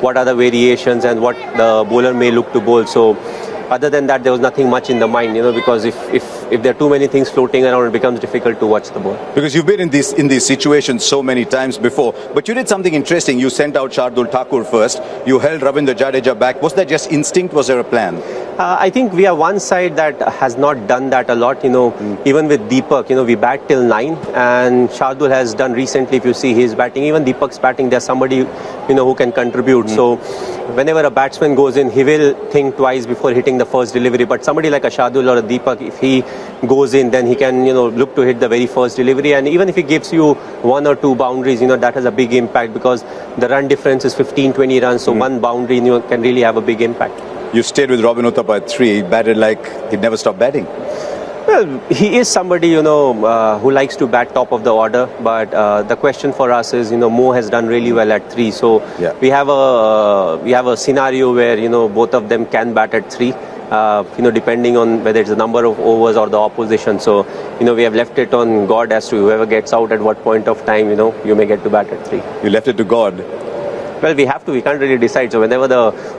what are the variations and what the bowler may look to bowl. So other than that, there was nothing much in the mind, because if there are too many things floating around, it becomes difficult to watch the ball. Because you've been in these situations so many times before, but you did something interesting. You sent out Shardul Thakur first. You held Ravindra Jadeja back. Was that just instinct? Was there a plan? I think we are one side that has not done that a lot. Even with Deepak, we bat till 9, and Shardul has done recently. If you see his batting, even Deepak's batting, there's somebody who can contribute. So whenever a batsman goes in, he will think twice before hitting the first delivery. But somebody like a Shardul or a Deepak, if he goes in, then he can look to hit the very first delivery. And even if he gives you 1 or 2 boundaries, that has a big impact, because the run difference is 15-20 runs. So one boundary can really have a big impact. You stayed with Robin Uthappa at 3. He batted like he'd never stop batting. Well, he is somebody, who likes to bat top of the order. But the question for us is, Mo has done really well at 3. So we have a scenario where, both of them can bat at 3. Depending on whether it's the number of overs or the opposition. So, we have left it on God as to whoever gets out at what point of time, you may get to bat at 3. You left it to God? Well, we have to. We can't really decide. So whenever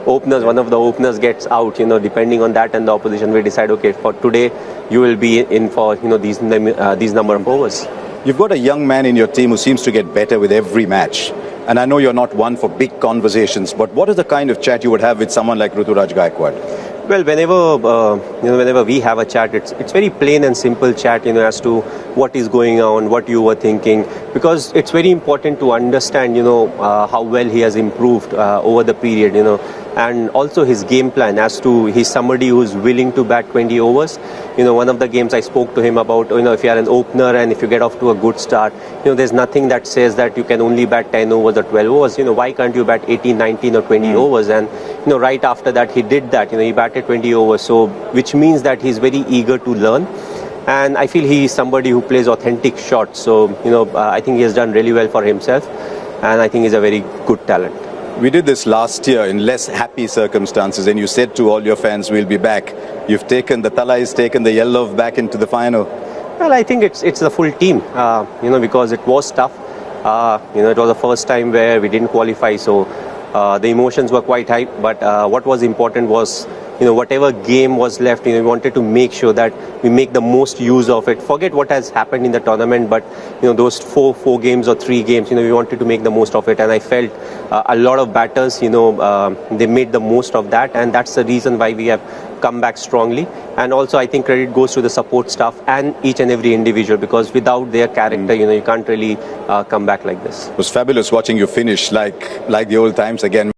one of the openers gets out, depending on that and the opposition, we decide, okay, for today, you will be in for, these number of overs. You've got a young man in your team who seems to get better with every match. And I know you're not one for big conversations, but what is the kind of chat you would have with someone like Ruturaj Gaikwad? Well, whenever we have a chat, it's very plain and simple chat, as to what is going on, what you were thinking, because it's very important to understand, how well he has improved over the period, and also his game plan as to he's somebody who's willing to bat 20 overs. One of the games I spoke to him about, if you are an opener and if you get off to a good start, there's nothing that says that you can only bat 10 overs or 12 overs. Why can't you bat 18, 19 or 20 overs? And, right after that, he did that. He batted 20 overs, so which means that he's very eager to learn. And I feel he is somebody who plays authentic shots. So, I think he has done really well for himself. And I think he's a very good talent. We did this last year in less happy circumstances, and you said to all your fans, we'll be back. You've taken the Talai's taken the Yellow back into the final. Well, I think it's the full team, because it was tough. It was the first time where we didn't qualify, so the emotions were quite high. But what was important was, whatever game was left, we wanted to make sure that we make the most use of it. Forget what has happened in the tournament, but those four games or 3 games, we wanted to make the most of it. And I felt a lot of batters, they made the most of that, and that's the reason why we have come back strongly. And also, I think credit goes to the support staff and each and every individual, because without their character, you can't really come back like this. It was fabulous watching you finish like the old times again.